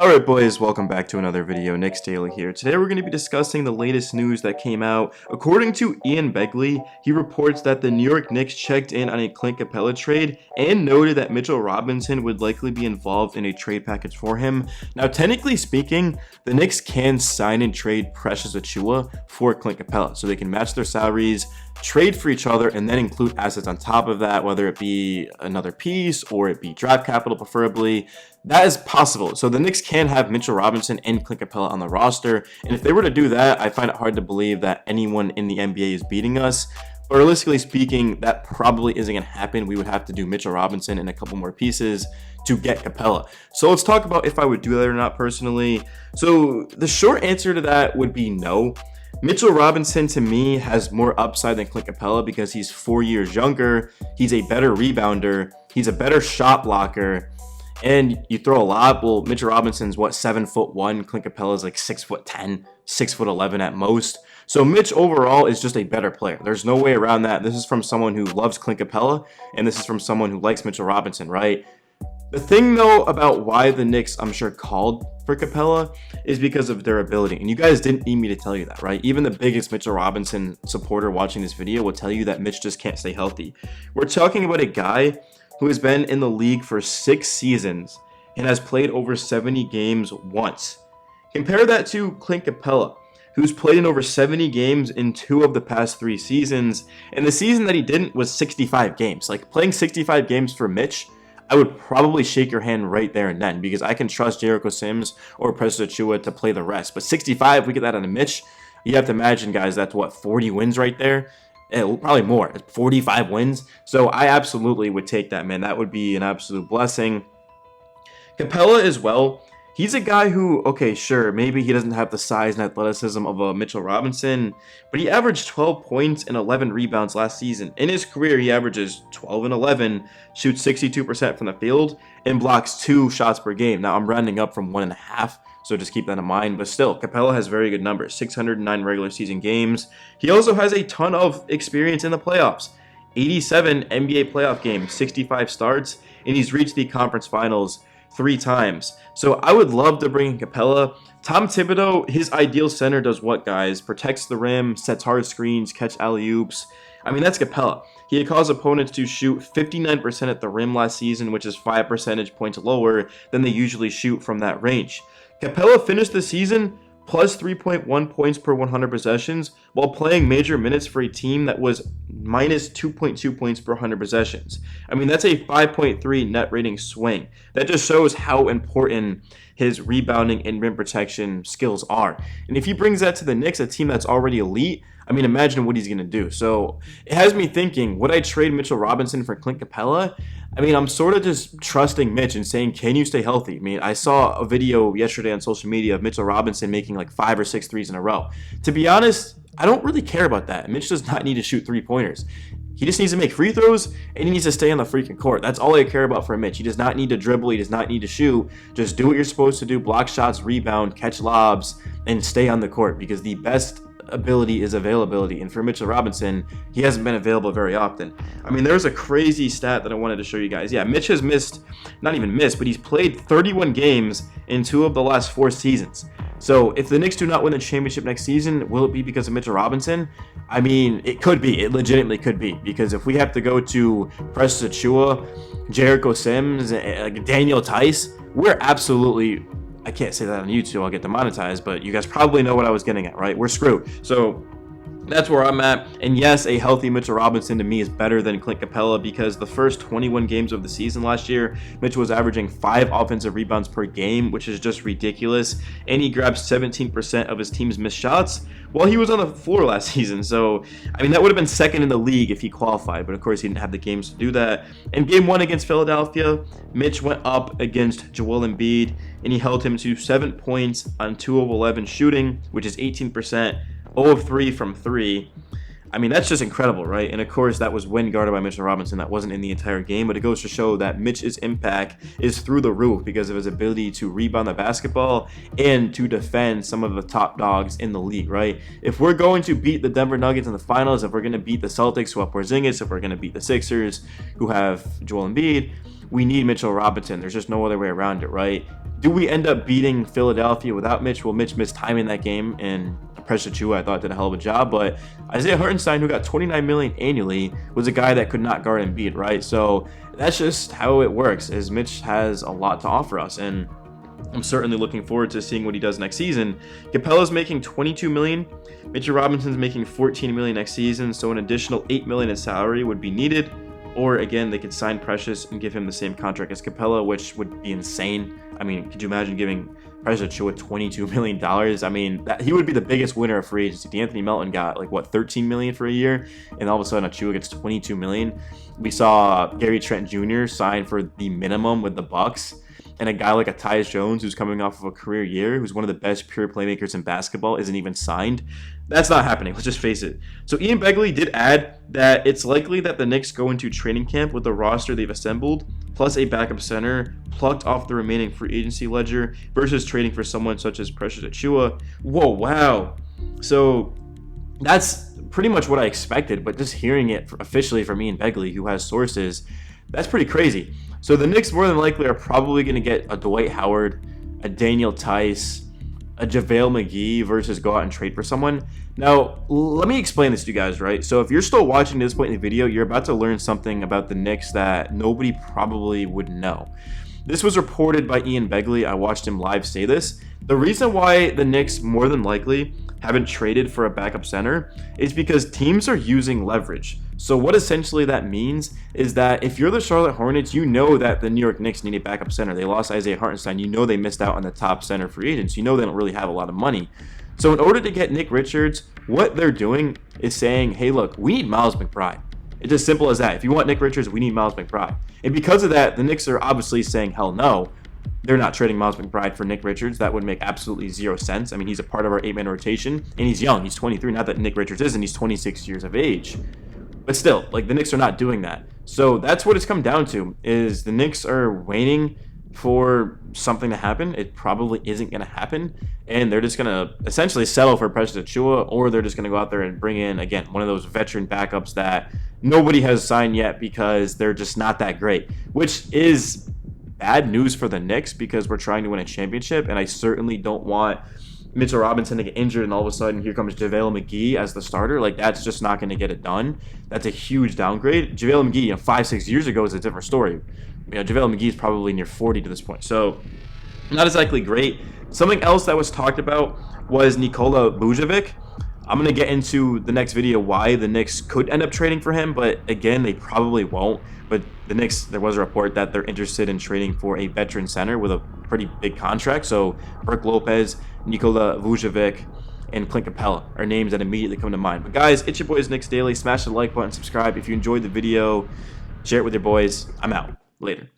Alright boys, welcome back to another video. Knicks Daily here. Today we're going to be discussing the latest news that came out. According to Ian Begley, he reports that the New York Knicks checked in on a Clint Capela trade and noted that Mitchell Robinson would likely be involved in a trade package for him. Now technically speaking, the Knicks can sign and trade Precious Achiuwa for Clint Capela, so they can match their salaries, trade for each other, and then include assets on top of that, whether it be another piece or it be draft capital preferably. That is possible. So the Knicks can have Mitchell Robinson and Clint Capela on the roster, and if they were to do that, I find it hard to believe that anyone in the NBA is beating us. But realistically speaking, that probably isn't going to happen. We would have to do Mitchell Robinson and a couple more pieces to get Capela. So let's talk about if I would do that or not personally. So the short answer to that would be no. Mitchell Robinson, to me, has more upside than Clint Capela because he's 4 years younger, he's a better rebounder, he's a better shot blocker, and you throw a lob. Well, Mitchell Robinson's what, 7'1", Clint Capela's like 6'10", 6'11" at most. So Mitch overall is just a better player. There's no way around that. This is from someone who loves Clint Capela, and this is from someone who likes Mitchell Robinson, right? The thing though about why the Knicks, I'm sure, called for Capela is because of durability. And you guys didn't need me to tell you that, right? Even the biggest Mitchell Robinson supporter watching this video will tell you that Mitch just can't stay healthy. We're talking about a guy who has been in the league for 6 seasons and has played over 70 games once. Compare that to Clint Capela, who's played in over 70 games in 2 of the past 3 seasons. And the season that he didn't was 65 games. Like, playing 65 games for Mitch, I would probably shake your hand right there and then, because I can trust Jericho Sims or Precious Achiuwa to play the rest. But 65, we get that on a Mitch. You have to imagine, guys, that's what, 40 wins right there? Probably more. 45 wins. So I absolutely would take that, man. That would be an absolute blessing. Capela as well. He's a guy who, okay, sure, maybe he doesn't have the size and athleticism of a Mitchell Robinson, but he averaged 12 points and 11 rebounds last season. In his career, he averages 12 and 11, shoots 62% from the field, and blocks 2 shots per game. Now, I'm rounding up from 1.5, so just keep that in mind. But still, Capela has very good numbers, 609 regular season games. He also has a ton of experience in the playoffs. 87 NBA playoff games, 65 starts, and he's reached the conference finals 3 times. So I would love to bring in Capela. Tom Thibodeau, his ideal center does what, guys? Protects the rim, sets hard screens, catch alley-oops. I mean, that's Capela. He had caused opponents to shoot 59% at the rim last season, which is 5 percentage points lower than they usually shoot from that range. Capela finished the season plus 3.1 points per 100 possessions while playing major minutes for a team that was minus 2.2 points per 100 possessions. I mean, that's a 5.3 net rating swing. That just shows how important his rebounding and rim protection skills are. And if he brings that to the Knicks, a team that's already elite, I mean, imagine what he's going to do. So it has me thinking, would I trade Mitchell Robinson for Clint Capela? I mean, I'm sort of just trusting Mitch and saying, can you stay healthy? I mean, I saw a video yesterday on social media of Mitchell Robinson making like 5 or 6 threes in a row. To be honest, I don't really care about that. Mitch does not need to shoot 3-pointers. He just needs to make free throws, and he needs to stay on the freaking court. That's all I care about for Mitch. He does not need to dribble. He does not need to shoot. Just do what you're supposed to do, block shots, rebound, catch lobs, and stay on the court, because the best ability is availability, and for Mitchell Robinson, he hasn't been available very often. I mean, there's a crazy stat that I wanted to show you guys. Yeah, Mitch has missed, not even missed, but he's played 31 games in 2 of the last 4 seasons. So if the Knicks do not win the championship next season, will it be because of Mitchell Robinson? I mean, it could be. It legitimately could be, because if we have to go to Precious Achiuwa, Jericho Sims, Daniel Tice, we're absolutely, I can't say that on YouTube, I'll get demonetized, but you guys probably know what I was getting at, right? We're screwed. So that's where I'm at. And yes, a healthy Mitchell Robinson to me is better than Clint Capela, because the first 21 games of the season last year, Mitchell was averaging 5 offensive rebounds per game, which is just ridiculous. And he grabbed 17% of his team's missed shots while he was on the floor last season. So, I mean, that would have been second in the league if he qualified, but of course he didn't have the games to do that. In game 1 against Philadelphia, Mitch went up against Joel Embiid, and he held him to 7 points on 2 of 11 shooting, which is 18%. 0 of 3 from 3. I mean, that's just incredible, right? And of course, that was when guarded by Mitchell Robinson. That wasn't in the entire game, but it goes to show that Mitch's impact is through the roof because of his ability to rebound the basketball and to defend some of the top dogs in the league, right? If we're going to beat the Denver Nuggets in the finals, if we're going to beat the Celtics who have Porzingis, if we're going to beat the Sixers who have Joel Embiid, we need Mitchell Robinson. There's just no other way around it, right? Do we end up beating Philadelphia without Mitch? Well, Mitch missed time in that game, and Precious Achiuwa, I thought, did a hell of a job. But Isaiah Hartenstein, who got $29 million annually, was a guy that could not guard and beat, right? So that's just how it works, is Mitch has a lot to offer us, and I'm certainly looking forward to seeing what he does next season. Capela's making $22 million. Mitchell Robinson's making $14 million next season, so an additional $8 million in salary would be needed. Or again, they could sign Precious and give him the same contract as Capela, which would be insane. I mean, could you imagine giving Precious Achiuwa $22 million? I mean, he would be the biggest winner of free agency. D'Anthony Melton got like what, $13 million for a year, and all of a sudden Achiuwa gets $22 million. We saw Gary Trent Jr. sign for the minimum with the Bucks. And a guy like a Tyus Jones, who's coming off of a career year, who's one of the best pure playmakers in basketball, isn't even signed. That's not happening. Let's just face it. So Ian Begley did add that it's likely that the Knicks go into training camp with the roster they've assembled, plus a backup center plucked off the remaining free agency ledger, versus trading for someone such as Precious Achiuwa. Whoa, wow. So that's pretty much what I expected, but just hearing it officially from Ian Begley, who has sources, that's pretty crazy. So the Knicks more than likely are probably going to get a Dwight Howard, a Daniel Tice, a JaVale McGee versus go out and trade for someone. Now, let me explain this to you guys, right? So if you're still watching this point in the video, you're about to learn something about the Knicks that nobody probably would know. This was reported by Ian Begley. I watched him live say this. The reason why the Knicks more than likely haven't traded for a backup center is because teams are using leverage. So what essentially that means is that if you're the Charlotte Hornets, you know that the New York Knicks need a backup center. They lost Isaiah Hartenstein. You know they missed out on the top center free agents. You know they don't really have a lot of money. So in order to get Nick Richards, what they're doing is saying, hey, look, we need Miles McBride. It's as simple as that. If you want Nick Richards, we need Miles McBride. And because of that, the Knicks are obviously saying, hell no. They're not trading Miles McBride for Nick Richards. That would make absolutely zero sense. I mean, he's a part of our 8-man rotation, and he's young. He's 23. Not that Nick Richards isn't. He's 26 years of age. But still, like, the Knicks are not doing that. So that's what it's come down to, is the Knicks are waiting for something to happen. It probably isn't going to happen, and they're just going to essentially settle for Precious Achiuwa, or they're just going to go out there and bring in, again, one of those veteran backups that nobody has signed yet because they're just not that great, which is bad news for the Knicks because we're trying to win a championship, and I certainly don't want Mitchell Robinson to get injured and all of a sudden here comes JaVale McGee as the starter. Like, that's just not going to get it done. That's a huge downgrade. JaVale McGee, 5-6 years ago is a different story. JaVale McGee is probably near 40 to this point. So not exactly great. Something else that was talked about was Nikola Vucevic. I'm going to get into the next video why the Knicks could end up trading for him, but again, they probably won't. But the Knicks, there was a report that they're interested in trading for a veteran center with a pretty big contract. So Brook Lopez, Nikola Vucevic, and Clint Capela are names that immediately come to mind. But guys, it's your boys Knicks Daily. Smash the like button, subscribe if you enjoyed the video, share it with your boys. I'm out. Later.